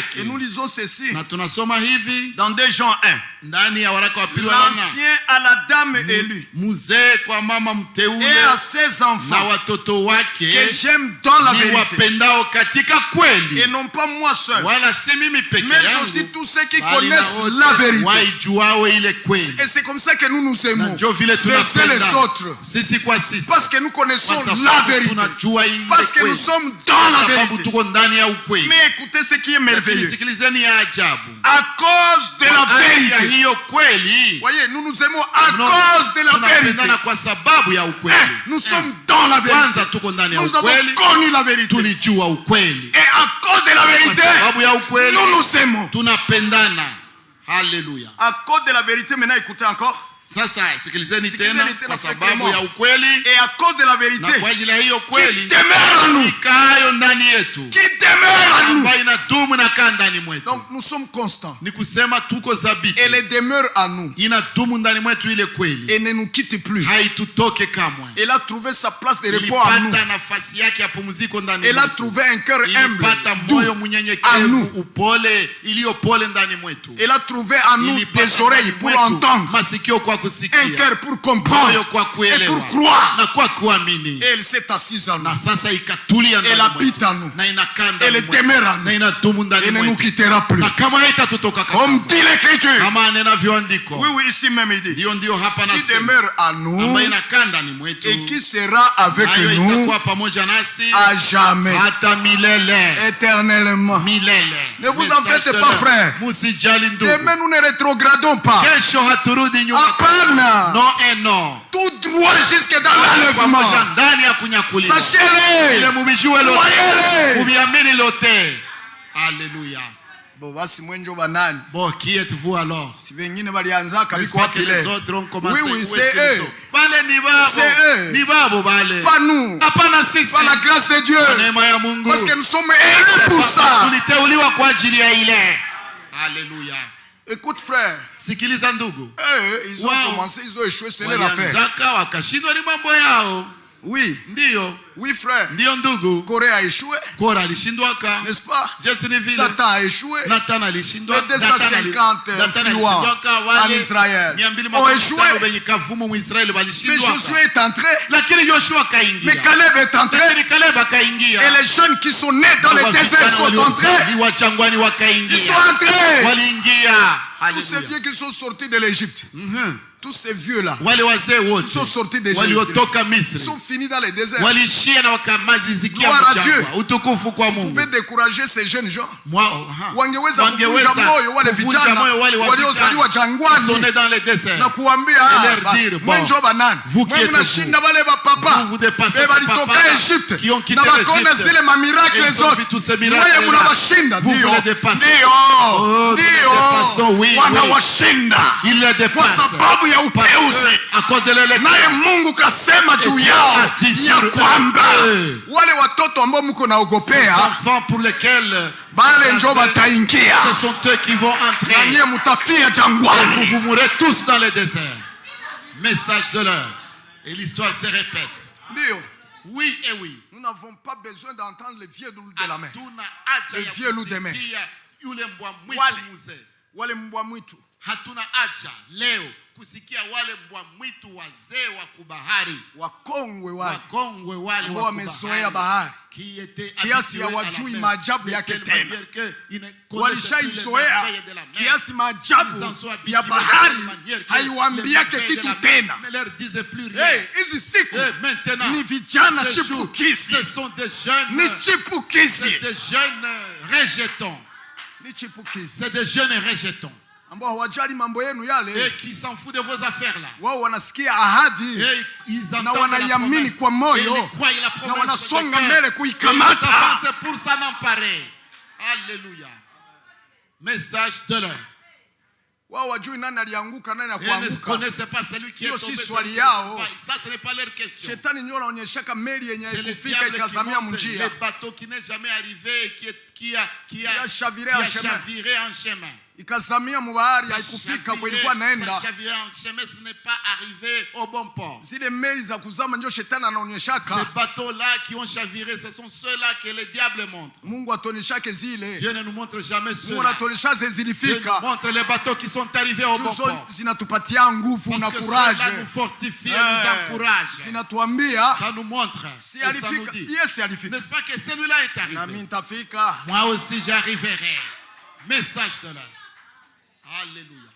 yake. Et nous lisons ceci Na tunasoma hivi dans 2 Jean 1. ndani ya waraka wa pili wa Yohana. L'ancien à la dame élue Mzee kwa mama et mteule à ses na enfants watoto wake que j'aime dans la ni vérité. wapendao katika kweli, Et non pas moi seul, wala si mimi peke mais aussi yangu, tous ceux qui bali na connaissent wote la vérité. waijuao ile kweli. Et c'est comme ça que nous nous Na aimons ndio vile les uns les tunapenda autres. sisi kwa sisi, Parce que nous connaissons kwa la sababu vérité. tunajua ile Parce que nous kweli, sommes dans la sababu vérité. tuko ndani ya ukweli. Mais écoutez ce qui est Lakini merveilleux. sikilizeni ya ajabu, À cause de la kwa ajili ya vérité. hiyo kweli Voyez, nous nous aimons à no, cause de la vérité. tunapendana kwa sababu ya ukweli. Nous sommes dans la vérité. Kwanza tuko ndani ya Nous avons ukweli, connu la vérité. tulijua ukweli. Et à cause de la Kwa vérité, sababu ya ukweli nous nous aimons. tunapendana. Haleluya. À cause de la vérité, maintenant écoutez encore. Sasa sikilizeni tena, Sikilizeni tena kwa sababu strictement. ya ukweli Et à cause de la vérité, na kwa ajili ya hiyo qui kweli demeure en nous. ikayo ndani yetu, Qui demeure en nous. ambayo inadumu na kaa ndani mwetu. Donc nous sommes constants. Ni kusema tuko zabiti, Elle demeure en nous. inadumu ndani mwetu ile kweli, Et ne nous quitte plus. haitutoke kamwe. Elle a trouvé sa place de repos en nous. Ilipata nafasi yake ya pumziko ndani Elle a mwetu. trouvé un cœur humble, Ilipata doux moyo en mnyenyekevu, nous. upole, iliyopole ndani mwetu. Elle a trouvé en nous Ilipata des oreilles ndani pour mwetu entendre, masikio kwa un kusikia, cœur pour moyo comprendre kwa et kuelewa pour croire. na kwa kuamini. Et elle s'est assise en nous. Na sasa ikatulia Elle ndani habite mwetu en nous. na inakaa ndani Elle mwetu demeure en na nous. inadumu ndani Elle ne nous mwetu, quittera plus. na kama haitatutoka Comme dit l'Écriture. kama anenavyoandikwa. Oui, oui, ici même il dit. Ndio hapa Qui nasema, demeure en nous ambayo inakaa ndani mwetu, et qui sera avec nayo nous itakuwa pamoja nasi à jamais, hata milele éternellement. milele. Ne vous en Message faites de pas, l'heure. frère. Musijali ndugu, Demain, nous ne rétrogradons pas. kesho haturudi nyuma. Hapana. Non et non, Tout droit jusque dans l'enlèvement. pamoja ndani ya kunyakuliwa. Ile Sachez-le. mubijue lote, Voyez-le. mubiamini lote. Alléluia. Bon, basi mwenjo banani. Bon, qui êtes-vous alors? Si wengine walianza N'est-ce kabisa pas wapi que les leo? autres ont commencé? Oui, oui, Où est-ce c'est qu'ils eux. sont? Bale ni babo. C'est eux. Ni babo bale. Pas nous. Hapana sisi. Par la grâce de Dieu. Kwa neema ya Mungu. Parce que nous sommes élus pour ça. Tuliteuliwa kwa ajili ya ile. Alléluia. Écoute, frère. Sikiliza ndugu. Ils ont commencé, ils ont échoué, c'est leur affaire. Walianzaka wakashindwa, ni mambo yao. Oui. Ndiyo. Oui, frère. Ndiyo ndugu. Corée a échoué. Kora alishindwaka. N'est-ce pas? Jesse ni vile. Nathan a échoué. Nathan alishindwa. Les 250 influents en Israël ont échoué. Mais Josué est entré. Lakini Yoshua kaingia. Mais Caleb est entré. Lakini Caleb akaingia. Et les jeunes qui sont nés dans le désert sont entrés. Ils sont entrés. Waliingia. Tous ces vieux qui sont sortis de l'Égypte. Tous ces vieux-là. Wale wazee wote Ils sont sortis d'Égypte. waliotoka Ils Misri sont finis dans le désert. walishia na wakamalizikia Gloire à Dieu. mjangwa. Utukufu kwa Vous Mungu. pouvez décourager ces jeunes gens. Wangeweza kuvunja moyo wale vijana waliozaliwa jangwani sonner dans les déserts na kuambia mwenjo banani mwe mnashinda wale bapapa balitoka Egypte na bakona zile mamiracle zote mwe mnawashinda. Ndio wanawashinda kwa sababu ya upeuzi, naye Mungu kasema juu yao ya kwamba wale watoto ambao mko naogopea bale njo bataingia, ce sont eux qui vont entrer. na nyie mutafia jangwani. Vous mourrez tous dans le désert. Message de l'heure. Et l'histoire se répète. Ndio. Oui et oui. Nous n'avons pas besoin d'entendre les vieux loups de la mer. Les vieux loups de mer. Wale mbwa mwitu. Hatuna haja leo kusikia wale mbwa mwitu wazee wa kubahari, wakongwe wale ambao wamezoea bahari kiasi ya wajui maajabu yake tena. Walishaizoea kiasi maajabu ya bahari haiwaambiake kitu tena. Hizi siku ni vijana chipukizi, ni chipukizi, c'est des jeunes rejetons ambao hawajali mambo yenu yale, et qui s'en fout de vos affaires là. Wao wanasikia ahadi na wanaiamini kwa moyo na wanasonga mbele kuikamata. C'est pour ça n'emparer. Alléluia. Message de l'heure. Wao wajui nani alianguka nani akuanguka. Ne connaissez pas celui qui est tombé. Swali yao. Ça ce n'est pas leur question. Shetani ndio anaonyeshaka meli yenye kufika ikazamia mjia. Le bateau qui n'est jamais arrivé et qui a chaviré en chemin. ikazamia mubahari haikufika kwa ilikuwa naenda. Chemise n'est pas arrivé au bon port. Zile meli za kuzama ndio shetani anaonyeshaka. Ces bateaux là qui ont chaviré, ce sont ceux-là que le diable montre. Mungu atonyeshake zile. Dieu ne nous montre jamais ceux-là. Mungu atonyesha zilifika. Dieu nous montre les bateaux qui sont arrivés au bon port. Zinatupatia nguvu na courage. Ça nous fortifie, nous encourage. Zinatuambia. Ça nous montre. Si alifika, yes alifika. N'est-ce pas que celui-là est arrivé? Na mimi nitafika. Moi aussi j'arriverai. Message de l'heure. Alléluia.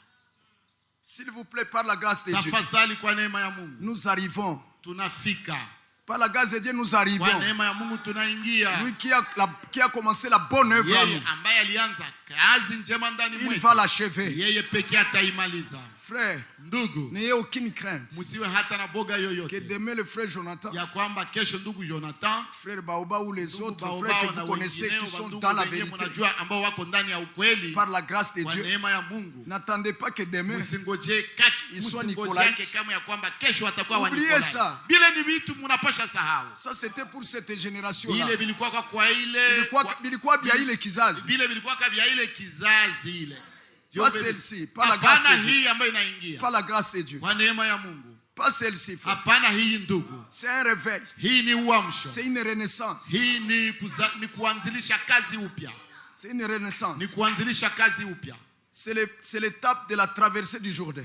S'il vous plaît, par la grâce de Dieu, nous arrivons. Par la grâce de Dieu, nous arrivons. Lui qui a commencé la bonne œuvre en nous, il va l'achever. Frère, n'ayez aucune crainte que demain le frère Jonathan, frère Baoba ou les autres frères que vous connaissez qui sont dans la vérité, par la grâce de Dieu, n'attendez pas que demain ils soient nicolaïques. Oubliez ça. Ça c'était pour cette génération-là. Pas celle-ci, pas la grâce de Dieu. Pas la grâce de Dieu. Pas celle-ci. C'est un réveil. C'est une renaissance. C'est une renaissance. C'est l'étape de la traversée du Jourdain.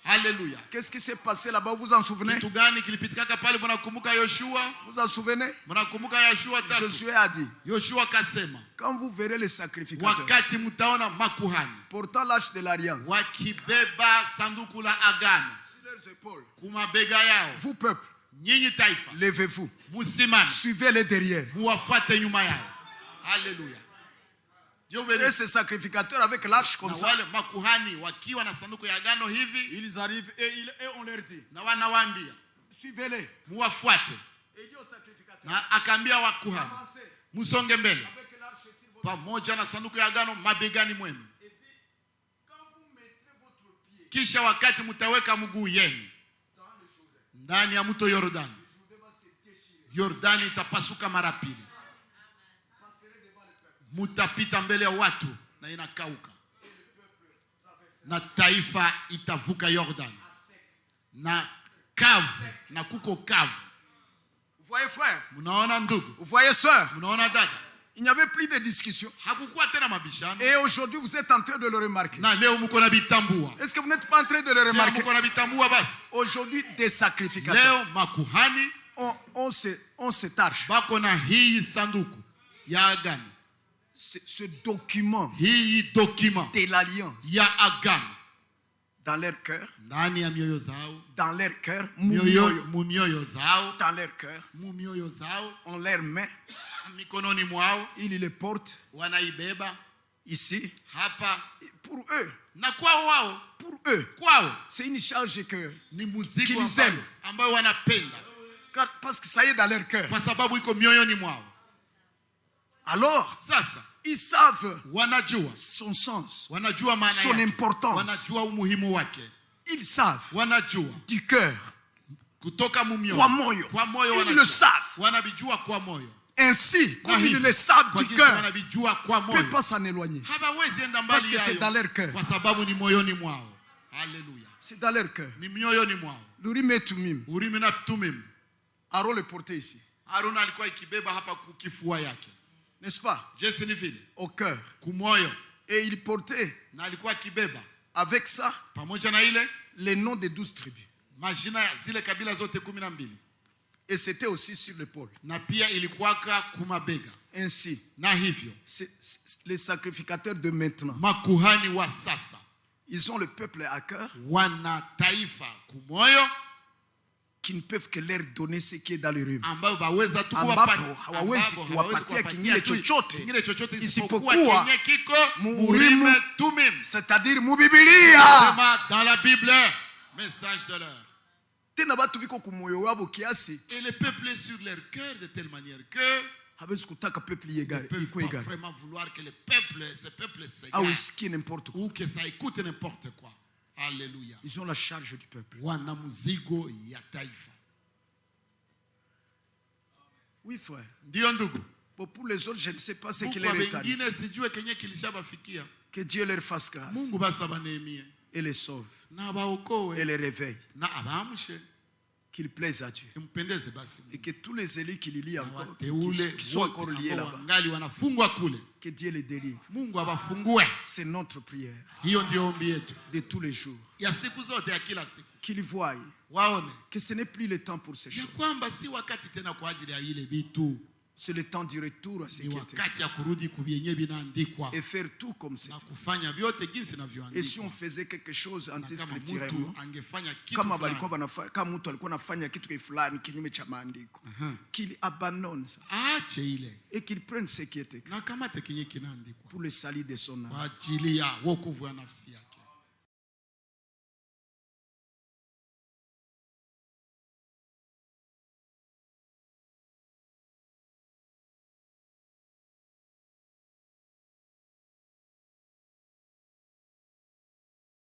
Alléluia. Qu'est-ce qui s'est passé là-bas? Vous vous en souvenez? Vous vous en souvenez? Josué a dit, quand vous verrez les sacrificateurs portant l'arche de l'alliance sur leurs épaules, vous peuple, levez-vous, suivez-les derrière. Alléluia. Et ces sacrificateurs avec l'arche comme ça, ils arrivent et on leur dit, suivez-les. Et dit aux sacrificateurs, avancez avec l'arche sur votre pamoja na sanduku ya agano mabegani mwenu. Quand vous mettrez votre pied, kisha wakati mtaweka mguu yenu ndani ya mto Yordani, Yordani itapasuka mara pili. Mutapita mbele ya watu na inakauka. Na taifa itavuka Yordani. Na kavu, na kuko kavu. Vous voyez frère? Munaona ndugu? Vous voyez sœur? Munaona dada? Il n'y avait plus de discussion. Et aujourd'hui vous êtes en train de le remarquer. Est-ce que vous n'êtes pas en train de le remarquer? Aujourd'hui des sacrificateurs on se tâche. Ce document de l'alliance dans leur cœur, dans leur cœur, dans leur cœur, on leur met, ils le portent ici pour eux. Pour eux, c'est une charge qu'ils aiment. Parce que ça y est dans leur cœur. Alors, ils savent son sens, son importance. Ils savent du cœur. Ils le savent. Ainsi, comme ils le savent du cœur, ils ne peuvent pas s'en éloigner. Parce que c'est dans leur cœur. C'est dans leur cœur. L'Urim et Tumim. Aaron le portait ici. N'est-ce pas? Au cœur. Et il portait avec ça les noms des 12 tribus. Et c'était aussi sur l'épaule. Ainsi, les sacrificateurs de maintenant, ils ont le peuple à cœur, qui ne peuvent que leur donner ce qui est dans le rhume. C'est-à-dire dans la Bible. Message de l'heure. Et le peuple est sur leur cœur de telle manière que ils ne peuvent pas vraiment vouloir que ce peuple s'égare ou que ça écoute n'importe quoi. Alléluia. Ils ont la charge du peuple. Oui frère. Pour les autres, je ne sais pas ce qu'il est arrivé. Que Dieu leur fasse grâce et les sauve et les réveille. Qu'il plaise à Dieu. Et que tous les élus qui lient encore, qui sont encore liés là-bas, que Dieu les délivre. C'est notre prière de tous les jours. Qu'ils voient que ce n'est plus le temps pour ces choses. C'est le temps du retour à ce qui était. Et faire tout comme c'était. Et si on faisait quelque chose anti-scripturalement, qu'il abandonne ça. Et qu'il prenne ce qui était pour le salut de son âme.